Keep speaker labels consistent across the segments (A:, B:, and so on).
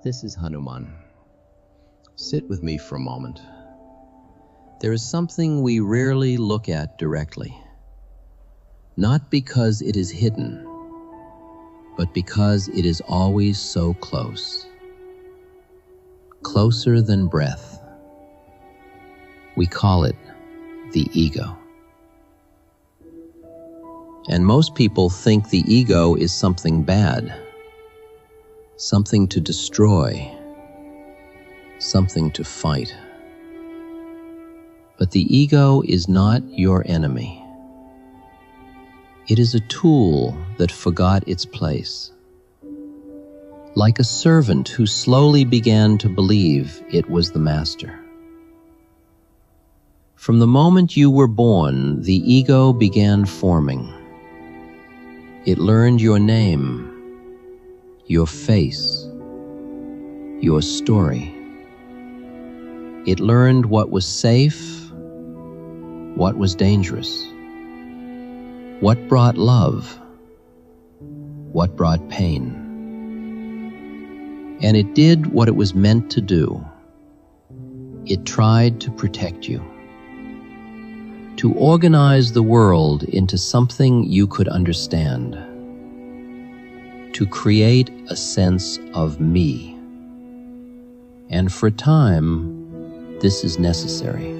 A: This is Hanuman. Sit with me for a moment. There is something we rarely look at directly, not because it is hidden, but because it is always so close, closer than breath. We call it the ego. And most people think the ego is something bad, something to destroy, something to fight. But the ego is not your enemy. It is a tool that forgot its place. Like a servant who slowly began to believe it was the master. From the moment you were born, the ego began forming. It learned your name, your face, your story. It learned what was safe, what was dangerous, what brought love, what brought pain. And it did what it was meant to do. It tried to protect you, to organize the world into something you could understand, to create a sense of me. And for a time, this is necessary.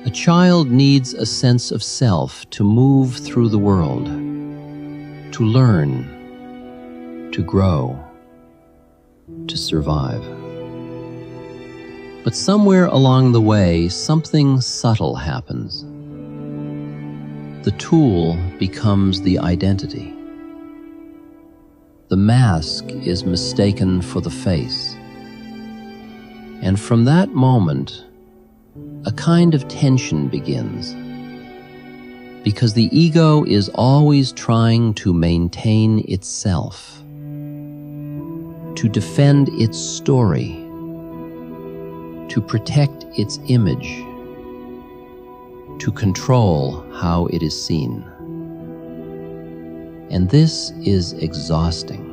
A: A child needs a sense of self to move through the world, to learn, to grow, to survive. But somewhere along the way, something subtle happens. The tool becomes the identity. The mask is mistaken for the face. And from that moment, a kind of tension begins. Because the ego is always trying to maintain itself, to defend its story, to protect its image, to control how it is seen. And this is exhausting,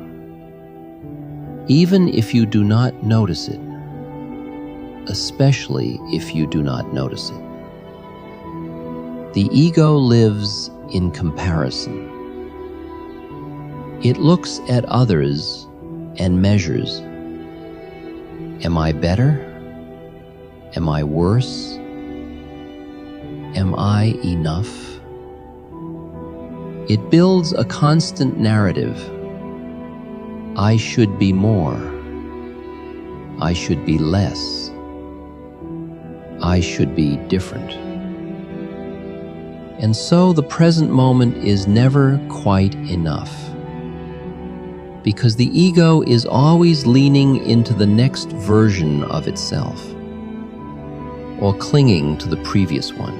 A: even if you do not notice it, especially if you do not notice it. The ego lives in comparison. It looks at others and measures. Am I better? Am I worse? Am I enough? It builds a constant narrative. I should be more. I should be less. I should be different. And so the present moment is never quite enough, because the ego is always leaning into the next version of itself, or clinging to the previous one,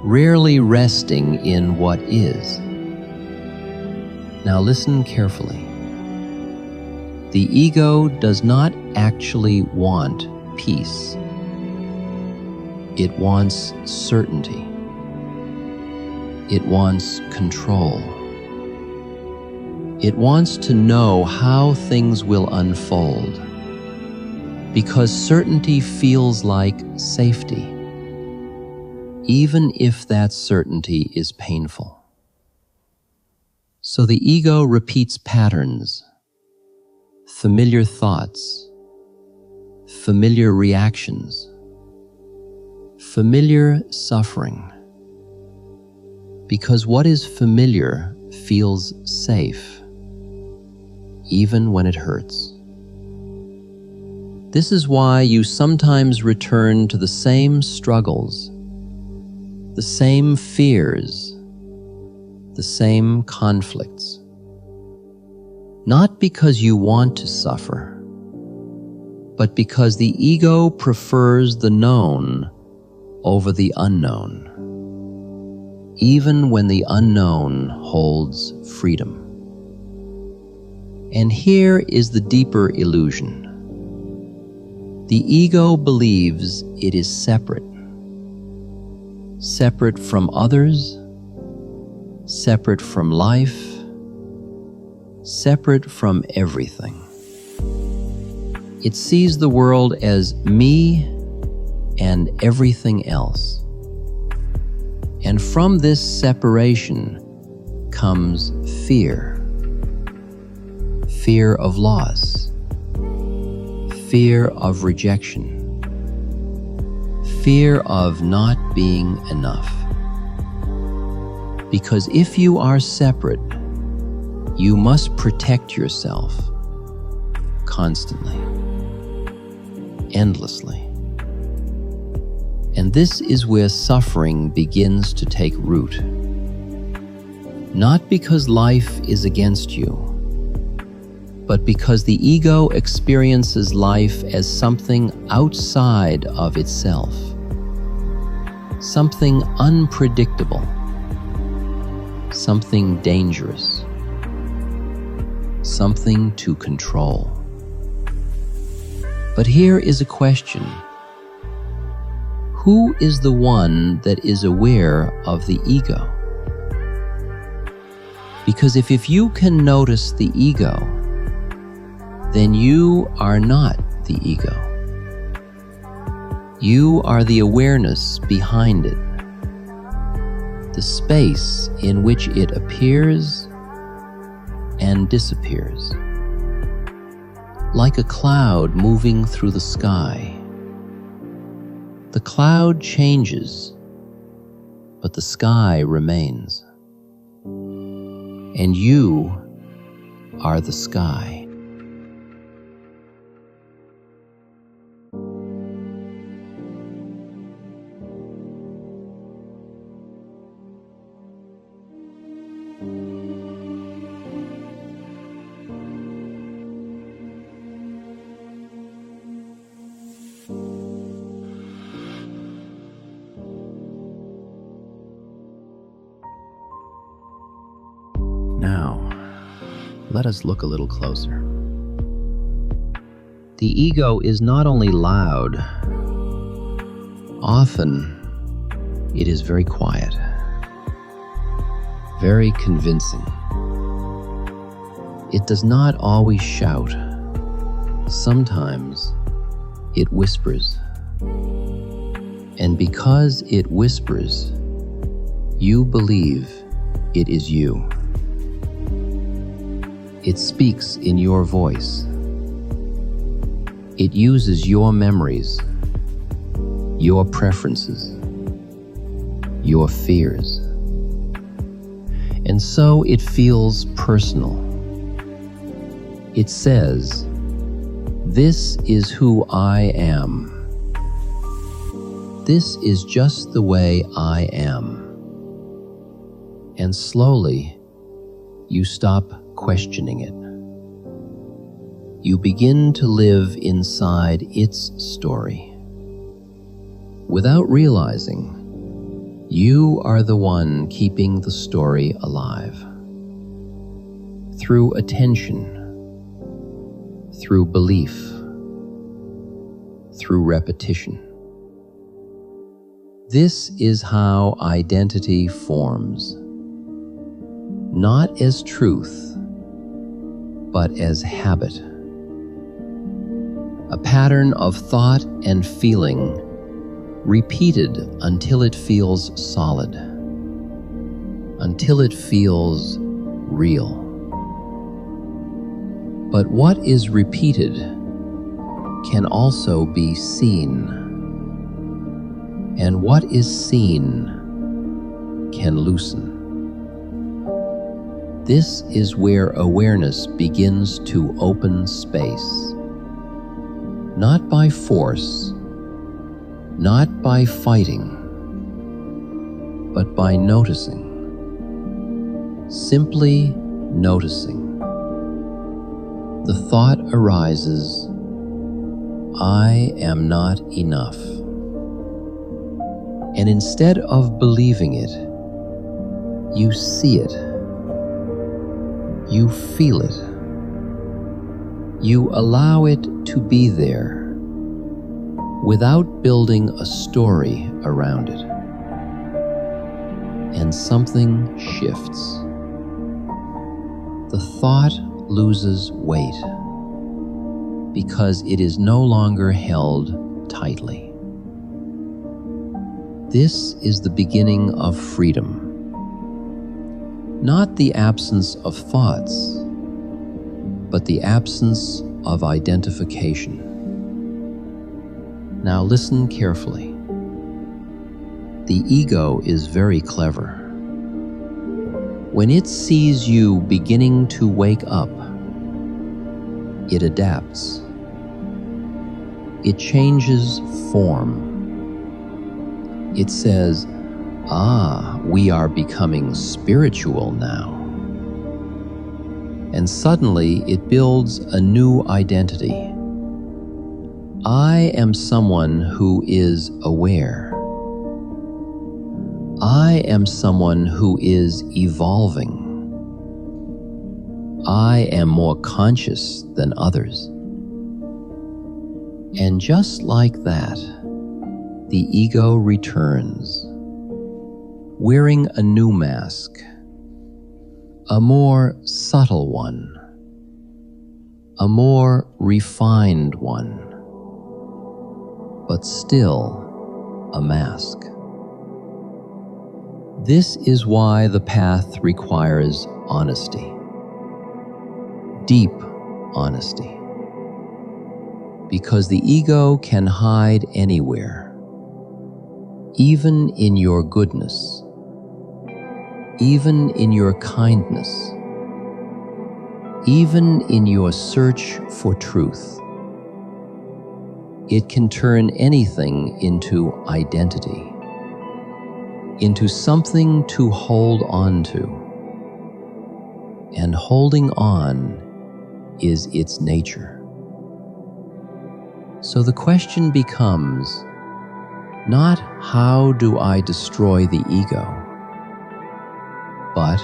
A: rarely resting in what is. Now listen carefully. The ego does not actually want peace. It wants certainty. It wants control. It wants to know how things will unfold, because certainty feels like safety, even if that certainty is painful. So the ego repeats patterns, familiar thoughts, familiar reactions, familiar suffering, because what is familiar feels safe, even when it hurts. This is why you sometimes return to the same struggles, the same fears, the same conflicts. Not because you want to suffer, but because the ego prefers the known over the unknown, even when the unknown holds freedom. And here is the deeper illusion. The ego believes it is separate from others, separate from life, separate from everything. It sees the world as me and everything else. And from this separation comes fear. Fear of loss, fear of rejection, fear of not being enough. Because if you are separate, you must protect yourself constantly, endlessly. And this is where suffering begins to take root. Not because life is against you, but because the ego experiences life as something outside of itself, something unpredictable, something dangerous, something to control. But here is a question. Who is the one that is aware of the ego? Because if you can notice the ego, then you are not the ego. You are the awareness behind it, the space in which it appears and disappears. Like a cloud moving through the sky. The cloud changes, but the sky remains. And you are the sky. Now, let us look a little closer. The ego is not only loud, often it is very quiet, very convincing. It does not always shout. Sometimes it whispers. And because it whispers, you believe it is you. It speaks in your voice. It uses your memories, your preferences, your fears. And so it feels personal. It says, "This is who I am. This is just the way I am." And slowly, you stop questioning it. You begin to live inside its story. Without realizing, you are the one keeping the story alive. Through attention, through belief, through repetition. This is how identity forms. Not as truth, but as habit. A pattern of thought and feeling repeated until it feels solid, until it feels real. But what is repeated can also be seen, and what is seen can loosen. This is where awareness begins to open space. Not by force, not by fighting, but by noticing. Simply noticing. The thought arises, "I am not enough." And instead of believing it, you see it. You feel it. You allow it to be there without building a story around it. And something shifts. The thought loses weight because it is no longer held tightly. This is the beginning of freedom. Not the absence of thoughts, but the absence of identification. Now listen carefully. The ego is very clever. When it sees you beginning to wake up, it adapts. It changes form. It says, we are becoming spiritual now. And suddenly it builds a new identity. I am someone who is aware. I am someone who is evolving. I am more conscious than others. And just like that, the ego returns, wearing a new mask, a more subtle one, a more refined one, but still a mask. This is why the path requires honesty, deep honesty, because the ego can hide anywhere, even in your goodness, even in your kindness, even in your search for truth. It can turn anything into identity, into something to hold on to. And holding on is its nature. So the question becomes, not how do I destroy the ego, but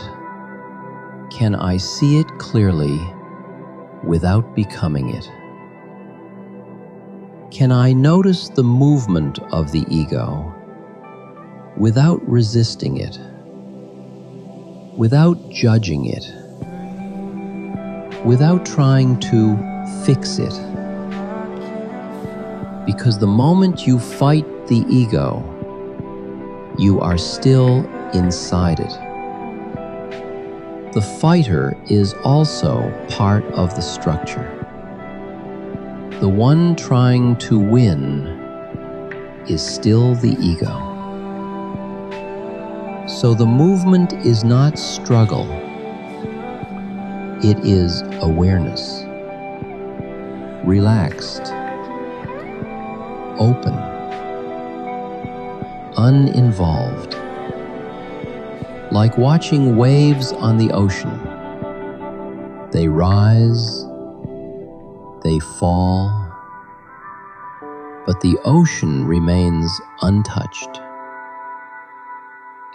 A: can I see it clearly without becoming it? Can I notice the movement of the ego without resisting it, without judging it, without trying to fix it? Because the moment you fight the ego, you are still inside it. The fighter is also part of the structure. The one trying to win is still the ego. So the movement is not struggle. It is awareness, relaxed, open, uninvolved, like watching waves on the ocean. They rise, they fall, but the ocean remains untouched.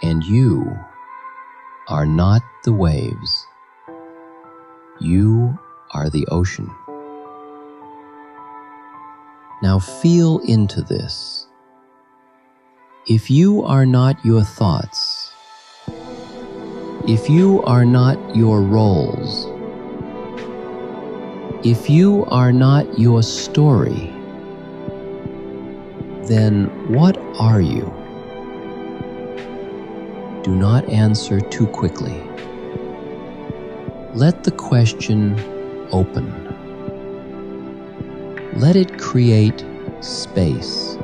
A: And you are not the waves. You are the ocean. Now feel into this. If you are not your thoughts, if you are not your roles, if you are not your story, then what are you? Do not answer too quickly. Let the question open. Let it create space,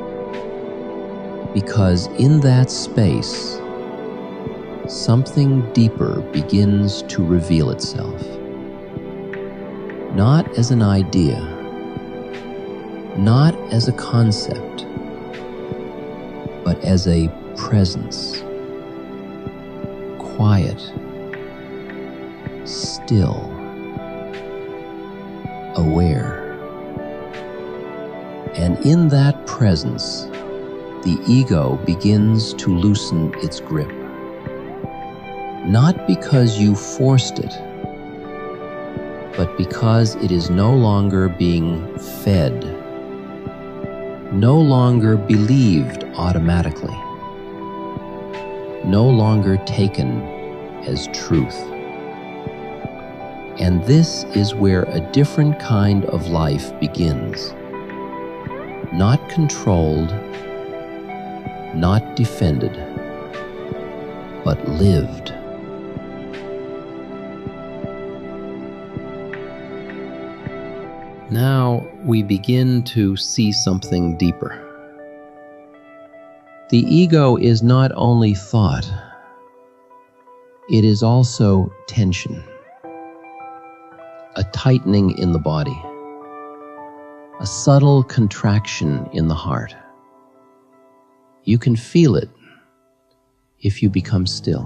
A: because in that space, something deeper begins to reveal itself. Not as an idea, not as a concept, but as a presence. Quiet, still, aware. And in that presence, the ego begins to loosen its grip. Not because you forced it, but because it is no longer being fed, no longer believed automatically, no longer taken as truth. And this is where a different kind of life begins. Not controlled, not defended, but lived. Now we begin to see something deeper. The ego is not only thought, it is also tension, a tightening in the body, a subtle contraction in the heart. You can feel it if you become still.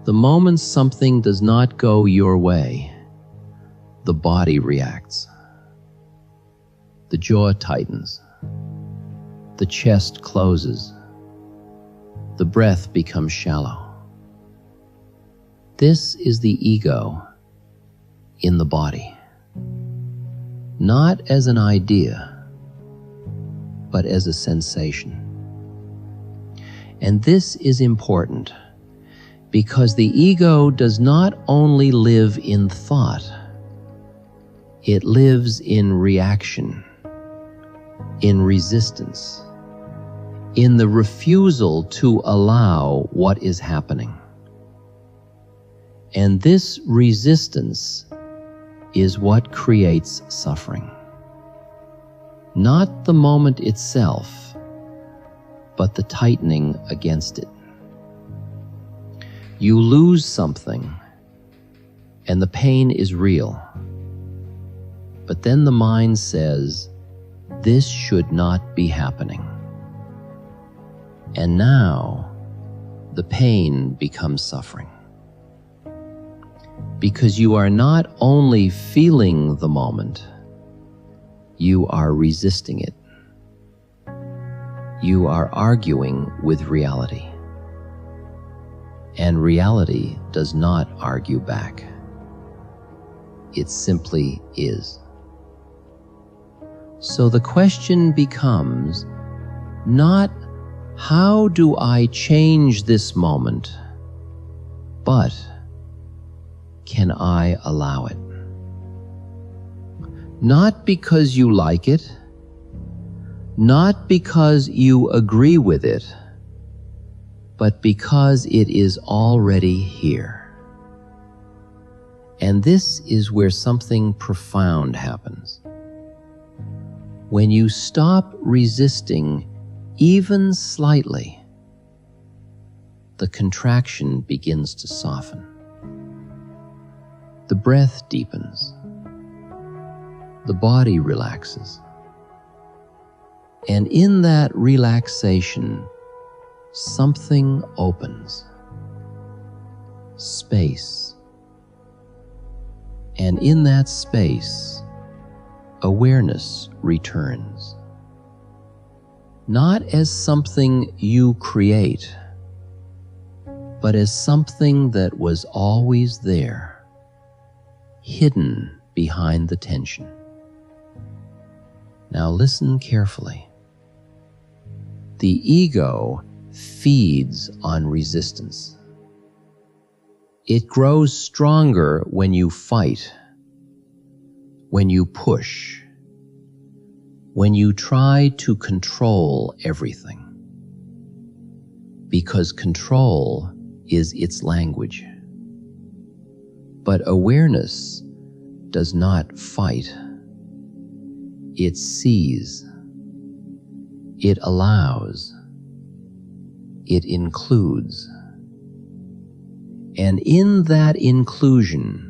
A: The moment something does not go your way, the body reacts. The jaw tightens. The chest closes. The breath becomes shallow. This is the ego in the body. Not as an idea, but as a sensation. And this is important because the ego does not only live in thought, it lives in reaction, in resistance, in the refusal to allow what is happening. And this resistance is what creates suffering. Not the moment itself, but the tightening against it. You lose something, and the pain is real. But then the mind says, this should not be happening. And now, the pain becomes suffering. Because you are not only feeling the moment, you are resisting it. You are arguing with reality. And reality does not argue back. It simply is. So the question becomes not how do I change this moment, but can I allow it? Not because you like it, not because you agree with it, but because it is already here. And this is where something profound happens. When you stop resisting even slightly, the contraction begins to soften. The breath deepens. The body relaxes. And in that relaxation, something opens. Space. And in that space, awareness returns. Not as something you create, but as something that was always there, hidden behind the tension. Now listen carefully. The ego feeds on resistance. It grows stronger when you fight, when you push, when you try to control everything. Because control is its language. But awareness does not fight. It sees. It allows. It includes. And in that inclusion,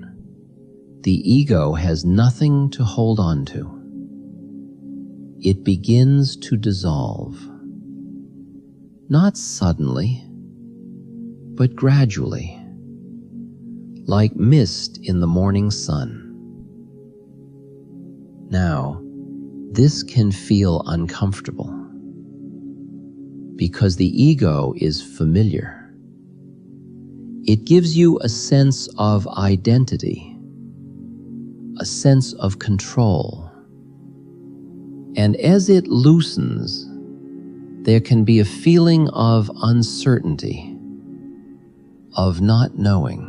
A: the ego has nothing to hold on to. It begins to dissolve. Not suddenly, but gradually, like mist in the morning sun. Now, this can feel uncomfortable. because the ego is familiar. It gives you a sense of identity, a sense of control. And as it loosens, there can be a feeling of uncertainty, of not knowing.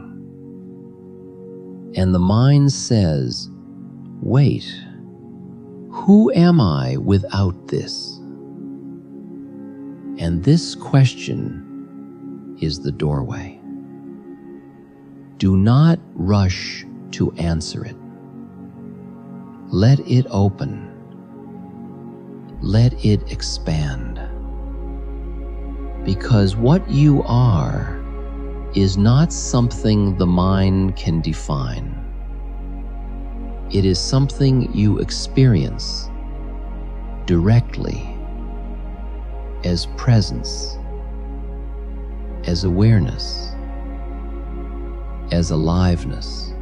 A: And the mind says, wait, who am I without this? And this question is the doorway. Do not rush to answer it. Let it open. Let it expand. Because what you are is not something the mind can define. It is something you experience directly as presence, as awareness, as aliveness.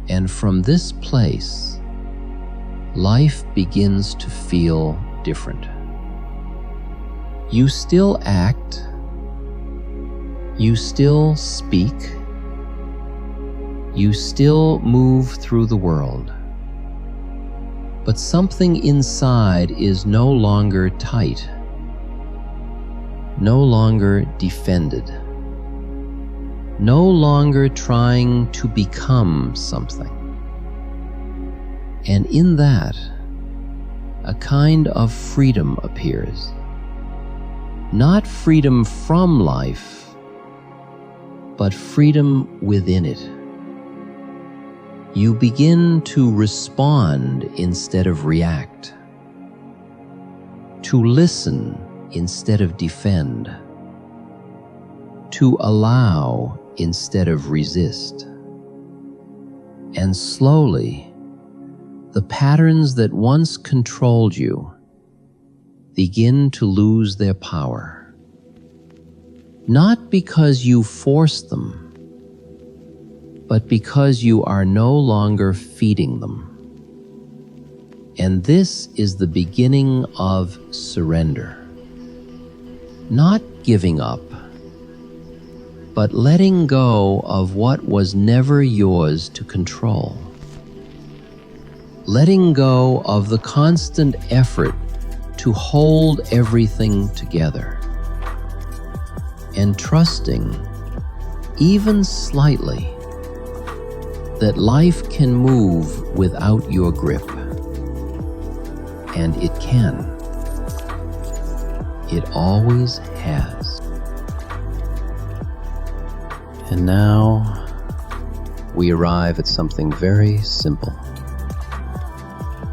A: And from this place, life begins to feel different. You still act, you still speak, you still move through the world, but something inside is no longer tight, no longer defended, no longer trying to become something. And in that, a kind of freedom appears. Not freedom from life, but freedom within it. You begin to respond instead of react, to listen instead of defend, to allow instead of resist. And slowly, the patterns that once controlled you begin to lose their power. Not because you forced them, but because you are no longer feeding them. And this is the beginning of surrender. Not giving up, but letting go of what was never yours to control. Letting go of the constant effort to hold everything together. And trusting, even slightly, that life can move without your grip. And it can. It always has. And now we arrive at something very simple.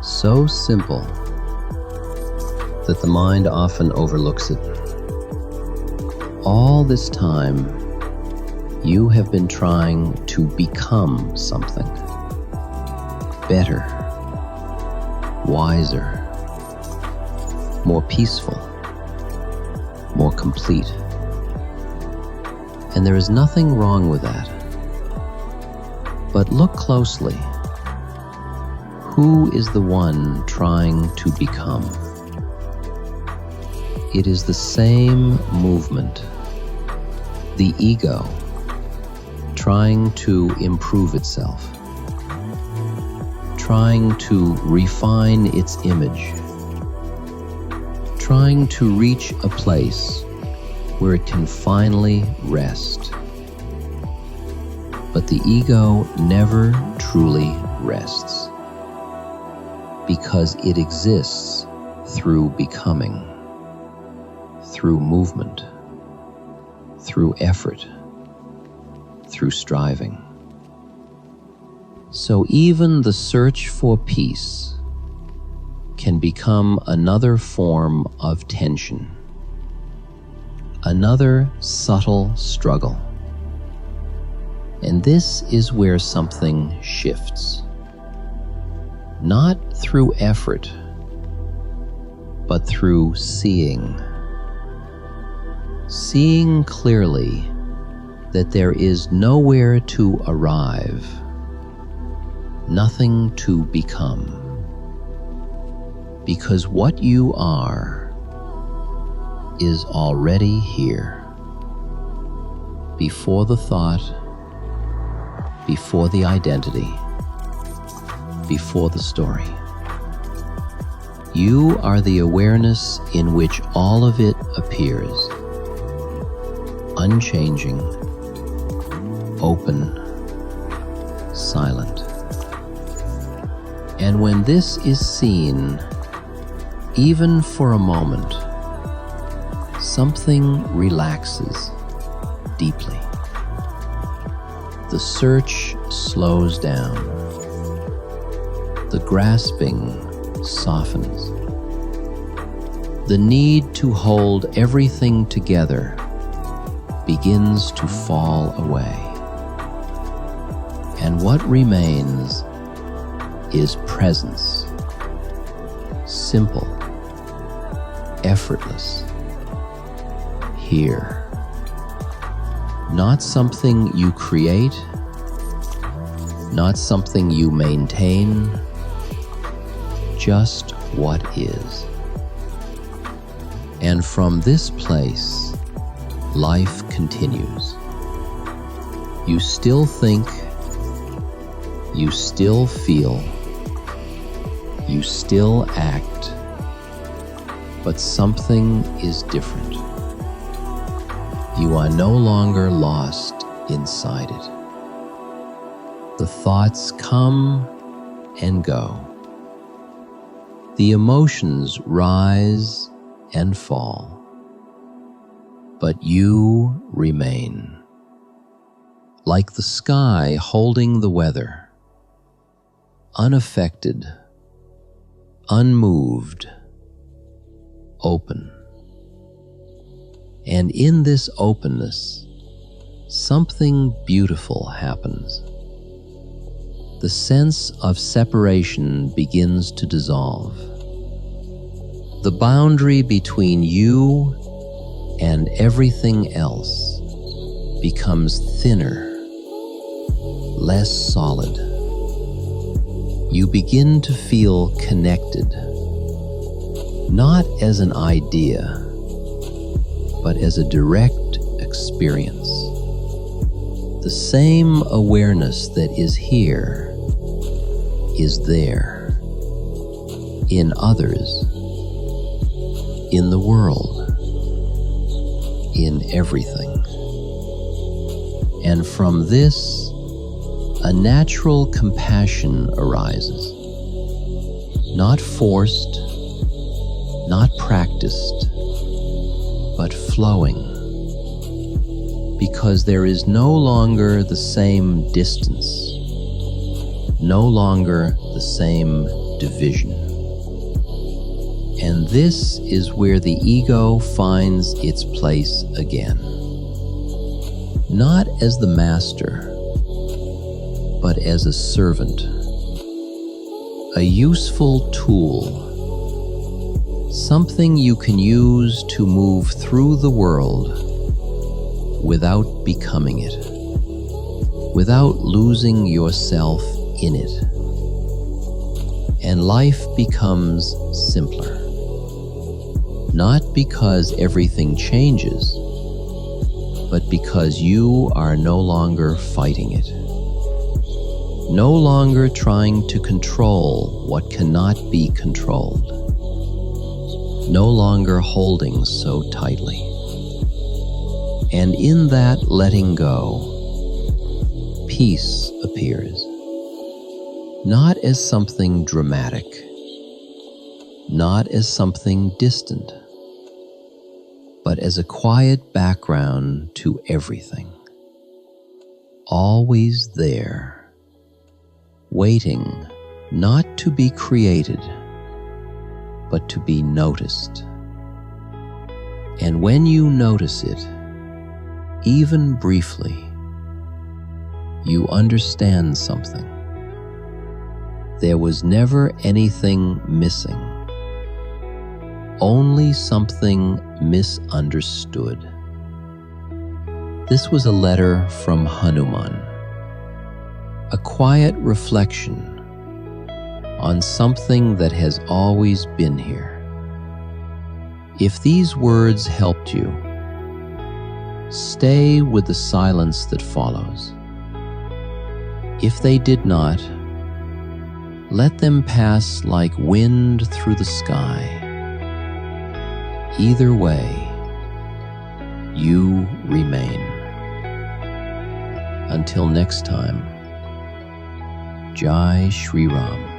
A: So simple that the mind often overlooks it. All this time, you have been trying to become something better, wiser, more peaceful, more complete. And there is nothing wrong with that. But look closely. Who is the one trying to become? It is the same movement, the ego, trying to improve itself, trying to refine its image, trying to reach a place where it can finally rest. But the ego never truly rests, because it exists through becoming, through movement, through effort, through striving. So even the search for peace can become another form of tension, another subtle struggle. And this is where something shifts. Not through effort, but through seeing. Seeing clearly that there is nowhere to arrive, nothing to become. Because what you are is already here. Before the thought, before the identity, before the story. You are the awareness in which all of it appears, unchanging, open, silent. And when this is seen, even for a moment, something relaxes deeply. The search slows down. The grasping softens. The need to hold everything together begins to fall away. And what remains is presence, simple, effortless, here. Not something you create, not something you maintain, just what is. And from this place, life continues. You still think, you still feel, you still act, but something is different. You are no longer lost inside it. The thoughts come and go. The emotions rise and fall. But you remain. Like the sky holding the weather, unaffected, unmoved, open. And in this openness, something beautiful happens. The sense of separation begins to dissolve. The boundary between you and everything else becomes thinner, less solid. You begin to feel connected, not as an idea, but as a direct experience. The same awareness that is here is there, in others, in the world, in everything. And from this, a natural compassion arises, not forced, not practiced, but flowing, because there is no longer the same distance, no longer the same division. And this is where the ego finds its place again, not as the master, but as a servant, a useful tool, something you can use to move through the world without becoming it, without losing yourself in it. And life becomes simpler, not because everything changes, but because you are no longer fighting it, no longer trying to control what cannot be controlled, no longer holding so tightly. And in that letting go, peace appears, not as something dramatic, not as something distant, but as a quiet background to everything, always there, waiting not to be created, but to be noticed. And when you notice it, even briefly, you understand something. There was never anything missing, only something misunderstood. This was a letter from Hanuman, a quiet reflection on something that has always been here. If these words helped you, stay with the silence that follows. If they did not, let them pass like wind through the sky. Either way, you remain. Until next time, Jai Shri Ram.